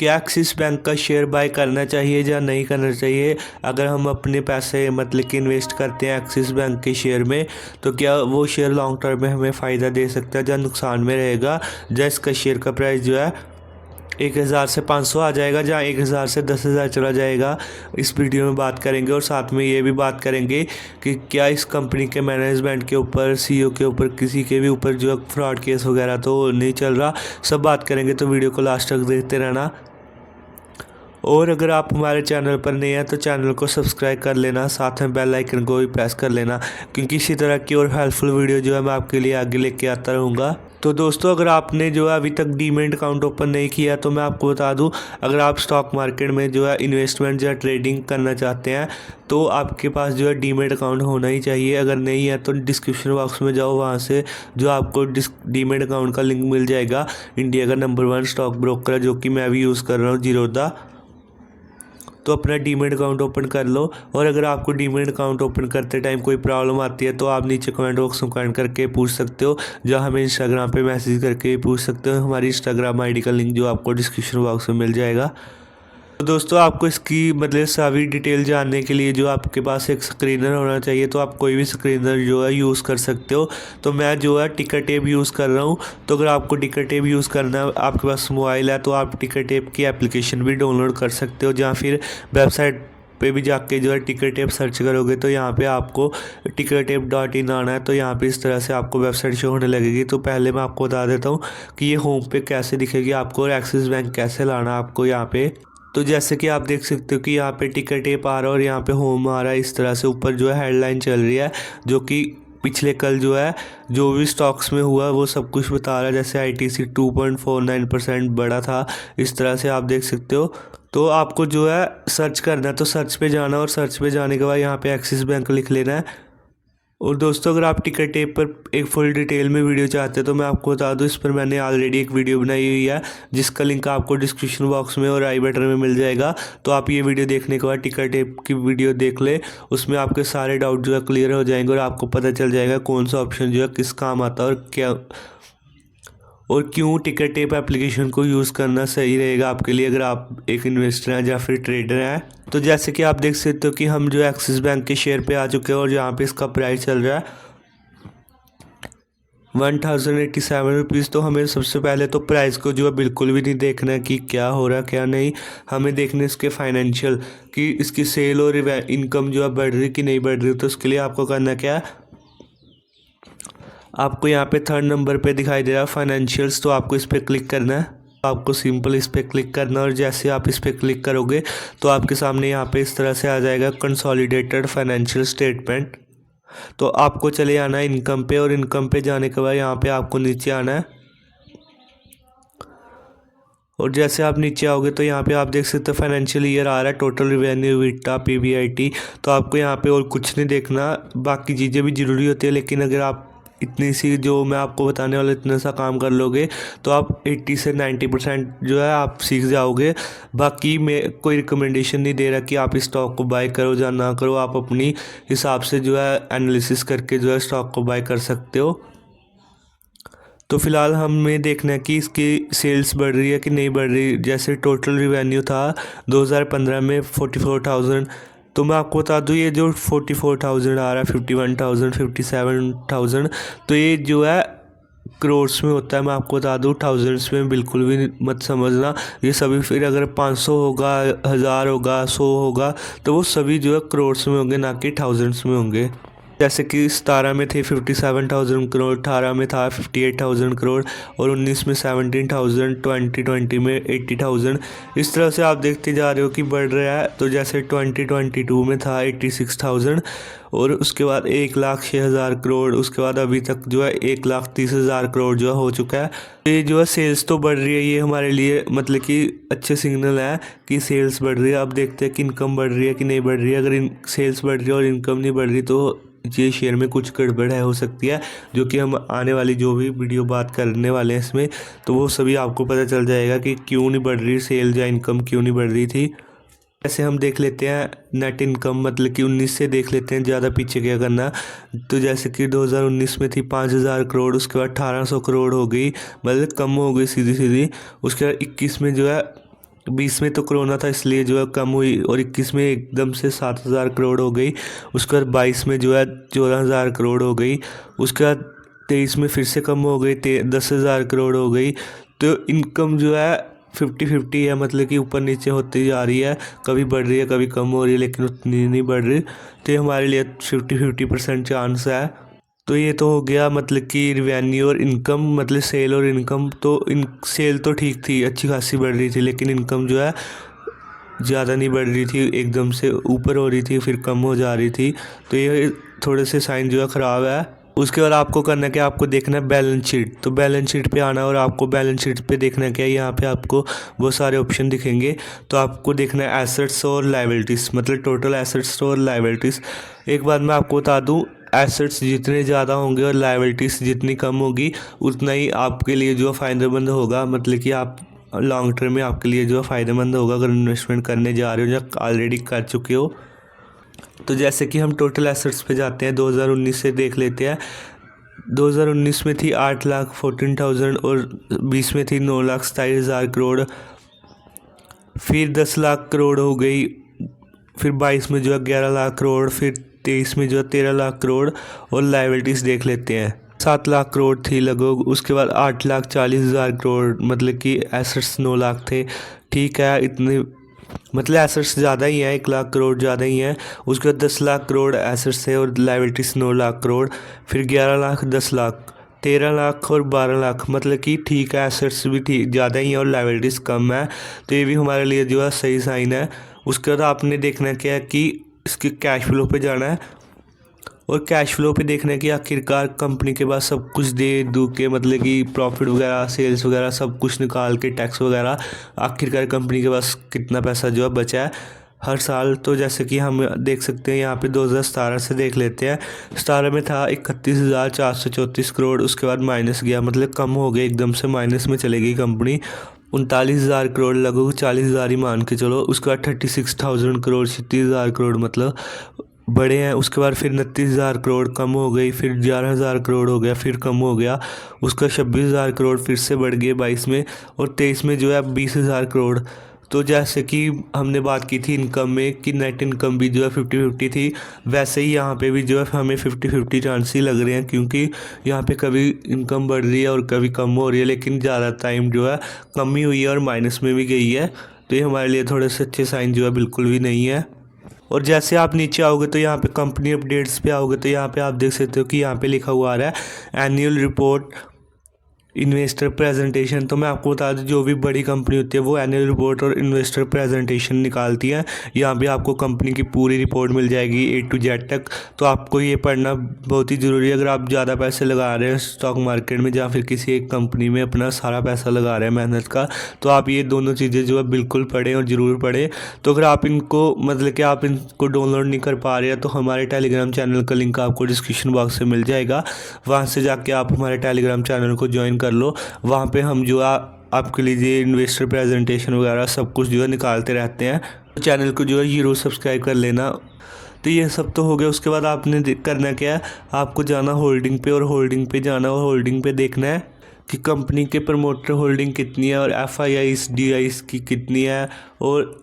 क्या axis bank का share bye करना चाहिए या नहीं करना चाहिए। अगर हम अपने पैसे मतलब कि इन्वेस्ट करते हैं एक्सिस बैंक के शेयर में, तो क्या वो शेयर लॉन्ग टर्म में हमें फ़ायदा दे सकता है या नुकसान में रहेगा। या इसका शेयर का प्राइस जो है 1000 से 500 आ जाएगा, जहाँ 1000 से 10,000 चला जाएगा। इस वीडियो में बात करेंगे और साथ में ये भी बात करेंगे कि क्या इस कंपनी के मैनेजमेंट के ऊपर, सीईओ के ऊपर, किसी के भी ऊपर जो फ्रॉड केस वगैरह तो नहीं चल रहा। सब बात करेंगे, तो वीडियो को लास्ट तक देखते रहना। और अगर आप हमारे चैनल पर नए हैं तो चैनल को सब्सक्राइब कर लेना, साथ में बेल आइकन को भी प्रेस कर लेना, क्योंकि इसी तरह की और हेल्पफुल वीडियो जो है मैं आपके लिए आगे लेके आता रहूँगा। तो दोस्तों, अगर आपने जो है अभी तक डीमैट अकाउंट ओपन नहीं किया तो मैं आपको बता दूं, अगर आप स्टॉक मार्केट में जो है इन्वेस्टमेंट या ट्रेडिंग करना चाहते हैं तो आपके पास जो है डीमैट अकाउंट होना ही चाहिए। अगर नहीं है तो डिस्क्रिप्शन बॉक्स में जाओ, वहाँ से जो आपको डीमैट अकाउंट का लिंक मिल जाएगा। इंडिया का नंबर 1 स्टॉक ब्रोकर है, जो कि मैं भी यूज़ कर रहा हूँ, जीरोधा। तो अपना डीमैट अकाउंट ओपन कर लो। और अगर आपको डीमैट अकाउंट ओपन करते टाइम कोई प्रॉब्लम आती है तो आप नीचे कमेंट बॉक्स में कमेंट करके पूछ सकते हो, या हमें इंस्टाग्राम पे मैसेज करके पूछ सकते हो। हमारी इंस्टाग्राम आईडी का लिंक जो आपको डिस्क्रिप्शन बॉक्स में मिल जाएगा। तो दोस्तों, आपको इसकी मतलब सारी डिटेल जानने के लिए जो आपके पास एक स्क्रीनर होना चाहिए, तो आप कोई भी स्क्रीनर जो है यूज़ कर सकते हो। तो मैं जो है टिकर टेप यूज़ कर रहा हूँ। तो अगर आपको टिकर टेप यूज़ करना है, आपके पास मोबाइल है, तो आप टिकर टेप की एप्लीकेशन भी डाउनलोड कर सकते हो, या फिर वेबसाइट पे भी जाके जो है टिकर टेप सर्च करोगे तो यहाँ पे आपको tickertape.in आना है। तो यहाँ पे इस तरह से आपको वेबसाइट शो होने लगेगी। तो पहले मैं आपको बता देता हूँ कि ये होम पे कैसे दिखेगी आपको, और एक्सिस बैंक कैसे लाना है आपको यहाँ पे। तो जैसे कि आप देख सकते हो कि यहाँ पे टिकर टेप आ रहा है और यहाँ पे होम आ रहा है। इस तरह से ऊपर जो है हेडलाइन चल रही है, जो कि पिछले कल जो है जो भी स्टॉक्स में हुआ वो सब कुछ बता रहा है। जैसे आईटीसी 2.49% बढ़ा था, इस तरह से आप देख सकते हो। तो आपको जो है सर्च करना है, तो सर्च पे जाना, और सर्च पे जाने के बाद यहाँ पे एक्सिस बैंक लिख लेना है। और दोस्तों, अगर आप टिकर टेप पर एक फुल डिटेल में वीडियो चाहते हैं तो मैं आपको बता दूं, इस पर मैंने ऑलरेडी एक वीडियो बनाई हुई है, जिसका लिंक आपको डिस्क्रिप्शन बॉक्स में और आई बटन में मिल जाएगा। तो आप ये वीडियो देखने के बाद टिकर टेप की वीडियो देख ले, उसमें आपके सारे डाउट जो है क्लियर हो जाएंगे और आपको पता चल जाएगा कौन सा ऑप्शन जो है किस काम आता है, और क्या और क्यों टिकर टेप एप्लीकेशन को यूज़ करना सही रहेगा आपके लिए, अगर आप एक इन्वेस्टर हैं या फिर ट्रेडर हैं। तो जैसे कि आप देख सकते हो कि हम जो एक्सिस बैंक के शेयर पे आ चुके हैं, और यहाँ पे इसका प्राइस चल रहा है 1087 रुपीज़। तो हमें सबसे पहले तो प्राइस को जो है बिल्कुल भी नहीं देखना है कि क्या हो रहा है क्या नहीं, हमें देखने इसके फाइनेंशियल कि इसकी सेल और इनकम जो है बढ़ रही कि नहीं बढ़ रही। तो उसके लिए आपको करना क्या है, आपको यहाँ पे 3rd नंबर पे दिखाई दे रहा है फाइनेंशियल्स, तो आपको इस पर क्लिक करना है। आपको सिंपल इस पर क्लिक करना है, और जैसे आप इस पर क्लिक करोगे तो आपके सामने यहाँ पे इस तरह से आ जाएगा कंसोलिडेटेड फाइनेंशियल स्टेटमेंट। तो आपको चले आना है इनकम पे, और इनकम पे जाने के बाद यहाँ पे आपको नीचे आना है। और जैसे आप नीचे आओगे तो यहाँ पे आप देख सकते हो फाइनेंशियल ईयर आ रहा है, टोटल रेवेन्यू, विटा, पीबीआईटी। तो आपको यहाँ पे और कुछ नहीं देखना, बाकी चीज़ें भी ज़रूरी होती है, लेकिन अगर आप इतनी सी जो मैं आपको बताने वाला इतना सा काम कर लोगे तो आप 80 से 90% जो है आप सीख जाओगे। बाकी मैं कोई रिकमेंडेशन नहीं दे रहा कि आप इस स्टॉक को बाय करो या ना करो, आप अपनी हिसाब से जो है एनालिसिस करके जो है स्टॉक को बाय कर सकते हो। तो फिलहाल हमें देखना है कि इसकी सेल्स बढ़ रही है कि नहीं बढ़ रही। जैसे टोटल रिवेन्यू था 2015 में 44,000, तो मैं आपको बता दूँ ये जो 44,000 आ रहा है, 51,000, 57,000, तो ये जो है करोड़्स में होता है। मैं आपको बता दूँ थाउजेंड्स में बिल्कुल भी मत समझना। ये सभी फिर अगर 500 होगा, 1000 होगा, 100 होगा, तो वो सभी जो है करोड़्स में होंगे, ना कि थाउजेंड्स में होंगे। जैसे कि 17 में थे 57,000 करोड़, 18 में था 58,000 करोड़, और 19 में 17,000, 2020 में 80,000। इस तरह से आप देखते जा रहे हो कि बढ़ रहा है। तो जैसे 2022 में था 86,000, और उसके बाद 1,06,000 करोड़, उसके बाद अभी तक जो है 1,30,000 करोड़ जो है हो चुका है। ये जो है सेल्स तो बढ़ रही है, ये हमारे लिए मतलब कि अच्छे सिग्नल है कि सेल्स बढ़ रही है। अब देखते हैं कि इनकम बढ़ रही है कि नहीं बढ़ रही है। अगर सेल्स बढ़ रही है और इनकम नहीं बढ़ रही तो ये शेयर में कुछ गड़बड़ है, हो सकती है, जो कि हम आने वाली जो भी वीडियो बात करने वाले हैं इसमें, तो वो सभी आपको पता चल जाएगा कि क्यों नहीं बढ़ रही सेल या इनकम क्यों नहीं बढ़ रही थी। ऐसे हम देख लेते हैं नेट इनकम, मतलब कि 19 से देख लेते हैं, ज़्यादा पीछे क्या करना। तो जैसे कि 2019 में थी 5,000 करोड़, उसके बाद 1,800 करोड़ हो गई, मतलब कम हो गई सीधी सीधी। उसके बाद 21 में जो है 20 में तो कोरोना था इसलिए जो है कम हुई, और 21 में एकदम से 7,000 करोड़ हो गई। उसके बाद 22 में जो है 14,000 करोड़ हो गई। उसके बाद 23 में फिर से कम हो गई, 10,000 करोड़ हो गई। तो इनकम जो है 50-50 है, मतलब कि ऊपर नीचे होती जा रही है, कभी बढ़ रही है कभी कम हो रही है, लेकिन उतनी नहीं बढ़ रही। तो ये हमारे लिए 50-50% चांस है। तो ये तो हो गया मतलब कि रिवेन्यू और इनकम, मतलब सेल और इनकम। तो इन सेल तो ठीक थी, अच्छी खासी बढ़ रही थी, लेकिन इनकम जो है ज़्यादा नहीं बढ़ रही थी, एकदम से ऊपर हो रही थी फिर कम हो जा रही थी। तो ये थोड़े से साइन जो है ख़राब है। उसके बाद आपको करना क्या, आपको देखना है बैलेंस शीट। तो बैलेंस शीट पे आना और आपको बैलेंस शीट पे देखना क्या है, यहाँ पे आपको बहुत सारे ऑप्शन दिखेंगे। तो आपको देखना है एसेट्स और लायबिलिटीज़, मतलब टोटल एसेट्स और लायबिलिटीज़। एक बात मैं आपको बता दूँ, एसेट्स जितने ज़्यादा होंगे और लायबिलिटीज़ जितनी कम होगी उतना ही आपके लिए जो फ़ायदेमंद होगा, मतलब कि आप लॉन्ग टर्म में आपके लिए जो फ़ायदेमंद होगा अगर इन्वेस्टमेंट करने जा रहे हो या ऑलरेडी कर चुके हो। तो जैसे कि हम टोटल एसेट्स पे जाते हैं, 2019 से देख लेते हैं। 2019 में थी 8,14,000 और 20 में थी 9,27,000 करोड़। फिर 10 लाख करोड़ हो गई। फिर 22 में जो है 11 लाख करोड़। फिर 23 में जो है 13 लाख करोड़। और लायबिलिटीज़ देख लेते हैं, 7 लाख करोड़ थी लगभग। उसके बाद 8,40,000 करोड़, मतलब कि एसेट्स 9 लाख थे। ठीक है, इतने मतलब एसेट्स ज़्यादा ही हैं, 1 लाख करोड़ ज़्यादा ही हैं। उसके बाद 10 लाख करोड़ एसेट्स थे और लायबिलिटीज़ 9 लाख करोड़। फिर 11 लाख, 10 लाख, 13 लाख और 12 लाख, मतलब कि ठीक है, एसेट्स भी ठीक ज़्यादा ही हैं और लायबिलिटीज़ कम है। तो ये भी हमारे लिए जो है सही साइन है। उसके बाद आपने देखना क्या है कि इसके कैश फ्लो पे जाना है, और कैश फ्लो पे देखना है कि आखिरकार कंपनी के पास सब कुछ दे दू के, मतलब कि प्रॉफिट वगैरह, सेल्स वगैरह सब कुछ निकाल के, टैक्स वगैरह, आखिरकार कंपनी के पास कितना पैसा जो है बचा है हर साल। तो जैसे कि हम देख सकते हैं यहाँ पे 2017 से देख लेते हैं। 17 में था 31,434 करोड़। उसके बाद माइनस गया, मतलब कम हो गया, एकदम से माइनस में चली गई कंपनी। 39,000 करोड़, लगभग 40,000 ही मान के चलो। उसके बाद 36,000 करोड़, 36,000 करोड़, मतलब बड़े हैं। उसके बाद फिर 29,000 करोड़, कम हो गई। फिर 11,000 करोड़ हो गया, फिर कम हो गया। उसका 26,000 करोड़ फिर से बढ़ गए 22 में। और 23 में जो है 20,000 करोड़। तो जैसे कि हमने बात की थी इनकम में कि नेट इनकम भी जो है 50-50 थी, वैसे ही यहाँ पे भी जो है हमें 50-50 चांस ही लग रहे हैं, क्योंकि यहाँ पे कभी इनकम बढ़ रही है और कभी कम हो रही है, लेकिन ज़्यादा टाइम जो है कम ही हुई है और माइनस में भी गई है। तो ये हमारे लिए थोड़े से अच्छे साइन जो है बिल्कुल भी नहीं है। और जैसे आप नीचे आओगे तो यहाँ पे कंपनी अपडेट्स पे आओगे तो यहाँ पे आप देख सकते हो कि यहाँ पे लिखा हुआ आ रहा है एनुअल रिपोर्ट, इन्वेस्टर प्रेजेंटेशन। तो मैं आपको बता दूं, जो भी बड़ी कंपनी होती है वो एनुअल रिपोर्ट और इन्वेस्टर प्रेजेंटेशन निकालती है। यहाँ पे आपको कंपनी की पूरी रिपोर्ट मिल जाएगी A to Z तक। तो आपको ये पढ़ना बहुत ही ज़रूरी है। अगर आप ज़्यादा पैसे लगा रहे हैं स्टॉक मार्केट में या फिर किसी एक कंपनी में अपना सारा पैसा लगा रहे हैं मेहनत का, तो आप ये दोनों चीज़ें जो है बिल्कुल पढ़ें और ज़रूर पढ़ें। तो अगर आप इनको, मतलब कि आप इनको डाउनलोड नहीं कर पा रहे हैं, तो हमारे टेलीग्राम चैनल का लिंक आपको डिस्क्रिप्शन बॉक्स में मिल जाएगा। वहाँ से जाके आप हमारे टेलीग्राम चैनल को ज्वाइन कर लो। वहाँ पे हम जो आपके लिए इन्वेस्टर प्रेजेंटेशन वगैरह सब कुछ जो है निकालते रहते हैं। तो चैनल को जो है ज़रूर सब्सक्राइब कर लेना। तो ये सब तो हो गया। उसके बाद आपने करना क्या है, आपको जाना होल्डिंग पे, और होल्डिंग पे जाना और होल्डिंग पे देखना है कि कंपनी के प्रमोटर होल्डिंग कितनी है, और FIIs DIs की कितनी है, और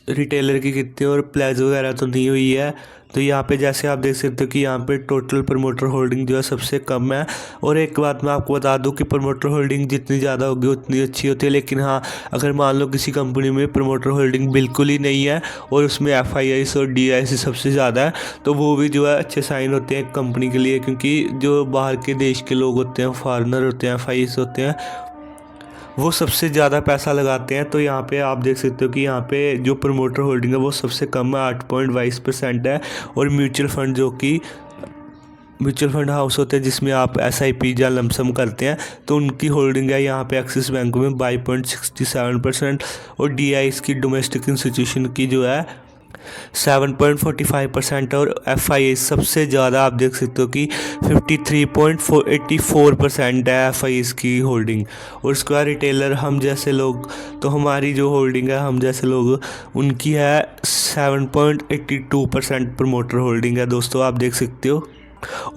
रिटेलर की कितनी, और प्लेज वगैरह तो नहीं हुई है। तो यहाँ पे जैसे आप देख सकते हो कि यहाँ पे टोटल प्रमोटर होल्डिंग जो है सबसे कम है। और एक बात मैं आपको बता दूँ कि प्रमोटर होल्डिंग जितनी ज़्यादा होगी उतनी अच्छी होती है, लेकिन हाँ, अगर मान लो किसी कंपनी में प्रमोटर होल्डिंग बिल्कुल ही नहीं है और उसमें FIIs और DIs सबसे ज़्यादा है, तो वो भी जो है अच्छे साइन होते हैं कंपनी के लिए, क्योंकि जो बाहर के देश के लोग होते हैं, फॉरेनर होते हैं, FIIs होते हैं, वो सबसे ज़्यादा पैसा लगाते हैं। तो यहाँ पे आप देख सकते हो कि यहाँ पे जो प्रमोटर होल्डिंग है वो सबसे कम है, 8.22% है। और म्यूचुअल फंड, जो कि म्यूचुअल फंड हाउस होते हैं जिसमें आप SIP या लमसम करते हैं, तो उनकी होल्डिंग है यहाँ पे एक्सिस बैंक में 22.67%। और DIs की, डोमेस्टिक इंस्टीट्यूशन की, जो है 7.45% और FIIs सबसे ज़्यादा आप देख सकते हो कि 53.84% है FIIs की होल्डिंग। और उसके बाद रिटेलर, हम जैसे लोग, तो हमारी जो होल्डिंग है, हम जैसे लोग, उनकी है 7.82% प्रमोटर होल्डिंग है दोस्तों, आप देख सकते हो।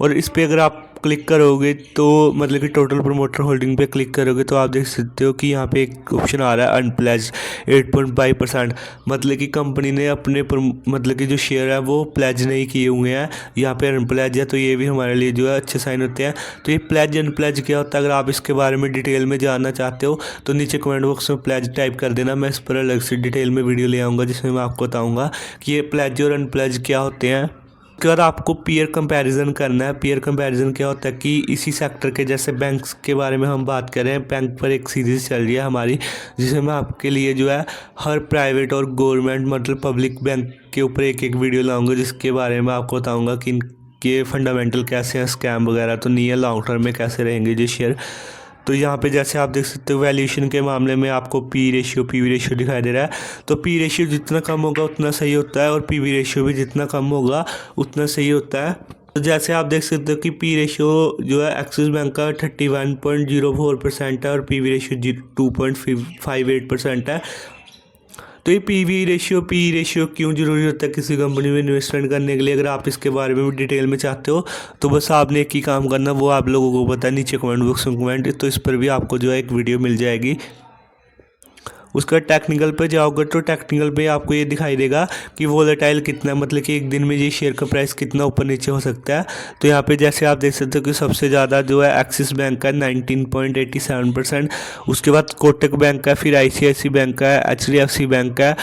और इस पे अगर आप क्लिक करोगे तो मतलब कि टोटल प्रमोटर होल्डिंग पे क्लिक करोगे तो आप देख सकते हो कि यहाँ पे एक ऑप्शन आ रहा है अनप्लेज 8.5%। मतलब कि कंपनी ने अपने मतलब कि जो शेयर है वो प्लेज नहीं किए हुए हैं, यहाँ पे अनप्लेज है। तो ये भी हमारे लिए जो है अच्छे साइन होते हैं। तो ये प्लेज अनप्लेज क्या होता है, अगर आप इसके बारे में डिटेल में जानना चाहते हो तो नीचे कमेंट बॉक्स में प्लेज टाइप कर देना। मैं इस पर अलग से डिटेल में वीडियो ले आऊँगा जिसमें मैं आपको बताऊँगा कि ये प्लेज और अनप्लेज क्या होते हैं। उसके बाद आपको पीयर कंपैरिजन करना है। पीयर कंपैरिजन क्या होता है कि इसी सेक्टर के जैसे बैंक्स के बारे में हम बात कर रहे हैं, बैंक पर एक सीरीज़ चल रही है हमारी जिसमें मैं आपके लिए जो है हर प्राइवेट और गवर्नमेंट मतलब पब्लिक बैंक के ऊपर एक एक वीडियो लाऊंगा जिसके बारे में आपको बताऊंगा कि इनके फंडामेंटल कैसे हैं, स्कैम वगैरह तो नहीं है, लॉन्ग टर्म में कैसे रहेंगे ये शेयर। तो यहाँ पे जैसे आप देख सकते हो वैल्यूएशन के मामले में आपको पी वी रेशियो दिखाई दे रहा है। तो पी रेशियो जितना कम होगा उतना सही होता है और पी वी रेशियो भी जितना कम होगा उतना सही होता है। तो जैसे आप देख सकते हो कि पी रेशियो जो है एक्सिस बैंक का 31.04% है और पी वी रेशियो 2.58% है। तो ये पी रेशियो क्यों ज़रूरी होता है किसी कंपनी में इन्वेस्टमेंट करने के लिए, अगर आप इसके बारे में भी डिटेल में चाहते हो तो बस आपने एक ही काम करना, वो आप लोगों को पता है, नीचे कमेंट बॉक्स में कमेंट, तो इस पर भी आपको जो है एक वीडियो मिल जाएगी। उसका टेक्निकल पे जाओगे तो टेक्निकल पे आपको ये दिखाई देगा कि वोलेटाइल कितना, मतलब कि एक दिन में ये शेयर का प्राइस कितना ऊपर नीचे हो सकता है। तो यहाँ पे जैसे आप देख सकते हो कि सबसे ज़्यादा जो है एक्सिस बैंक का 19.87%, उसके बाद कोटक बैंक का, फिर ICICI बैंक का है, HDFC बैंक का है।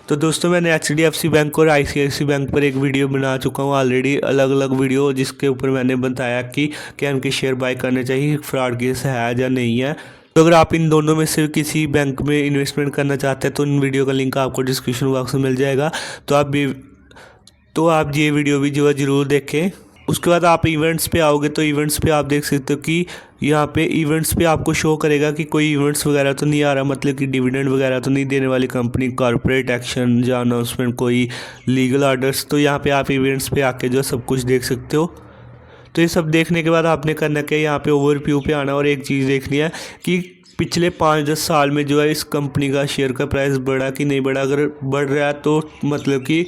तो दोस्तों मैंने HDFC बैंक और ICICI बैंक पर एक वीडियो बना चुका हूँ ऑलरेडी, अलग अलग वीडियो, जिसके ऊपर मैंने बताया कि क्या उनके शेयर बाय करने चाहिए, फ्रॉड केस है या नहीं है। तो अगर आप इन दोनों में से किसी बैंक में इन्वेस्टमेंट करना चाहते हैं तो इन वीडियो का लिंक आपको डिस्क्रिप्शन बॉक्स में मिल जाएगा। तो आप ये वीडियो भी जो है ज़रूर देखें। उसके बाद आप इवेंट्स पे आओगे तो इवेंट्स पे आप देख सकते हो कि यहाँ पे इवेंट्स पे आपको शो करेगा कि कोई इवेंट्स वगैरह तो नहीं आ रहा, मतलब कि डिविडेंड वगैरह तो नहीं देने वाली कंपनी, कॉर्पोरेट एक्शन या अनाउंसमेंट, कोई लीगल ऑर्डर्स। तो यहाँ पे आप इवेंट्स पे आके जो है सब कुछ देख सकते हो। तो ये सब देखने के बाद आपने करना क्या, यहाँ पे ओवरव्यू पे आना और एक चीज़ देखनी है कि पिछले 5-10 साल में जो है इस कंपनी का शेयर का प्राइस बढ़ा कि नहीं बढ़ा। अगर बढ़ रहा है तो मतलब कि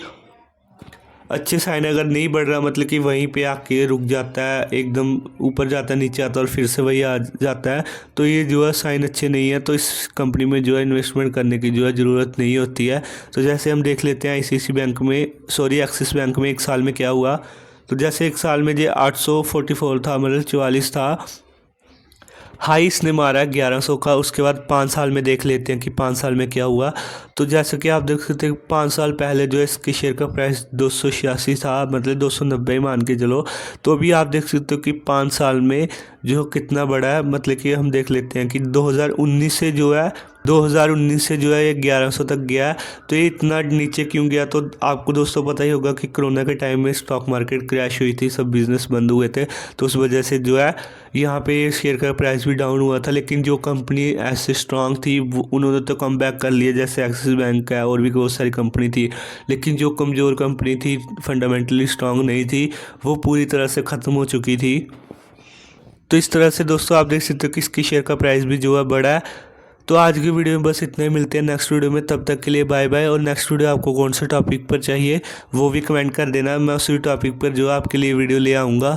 अच्छे साइन, अगर नहीं बढ़ रहा मतलब कि वहीं पे आके रुक जाता है, एकदम ऊपर जाता है, नीचे आता है और फिर से वही आ जाता है, तो ये जो है साइन अच्छे नहीं है। तो इस कंपनी में जो है इन्वेस्टमेंट करने की जो है ज़रूरत नहीं होती है। तो जैसे हम देख लेते हैं एक्सिस बैंक में एक साल में क्या हुआ। तो जैसे एक साल में ये 844 था, मतलब 44 था, हाई इसने मारा 1100 का। उसके बाद 5 साल में देख लेते हैं कि 5 साल में क्या हुआ। तो जैसे कि आप देख सकते हैं 5 साल पहले जो है इसके शेयर का प्राइस 286 था, मतलब 290 मान के चलो। तो अभी आप देख सकते हो कि 5 साल में जो कितना बड़ा है, मतलब कि हम देख लेते हैं कि 2019 से जो है ये 1100 तक गया है। तो ये इतना नीचे क्यों गया, तो आपको दोस्तों पता ही होगा कि कोरोना के टाइम में स्टॉक मार्केट क्रैश हुई थी, सब बिजनेस बंद हुए थे, तो उस वजह से जो है यहाँ पे शेयर का प्राइस भी डाउन हुआ था। लेकिन जो कंपनी ऐसे स्ट्रांग थी उन्होंने तो कम बैक कर लिया, जैसे एक्सिस बैंक है और भी बहुत सारी कंपनी थी। लेकिन जो कमज़ोर कंपनी थी, फंडामेंटली स्ट्रांग नहीं थी, वो पूरी तरह से ख़त्म हो चुकी थी। तो इस तरह से दोस्तों आप देख सकते हो कि इसकी शेयर का प्राइस भी जो है बढ़ा है। तो आज की वीडियो में बस इतना ही, मिलते हैं नेक्स्ट वीडियो में, तब तक के लिए बाय बाय। और नेक्स्ट वीडियो आपको कौन से टॉपिक पर चाहिए वो भी कमेंट कर देना, मैं उसी टॉपिक पर जो आपके लिए वीडियो ले आऊँगा।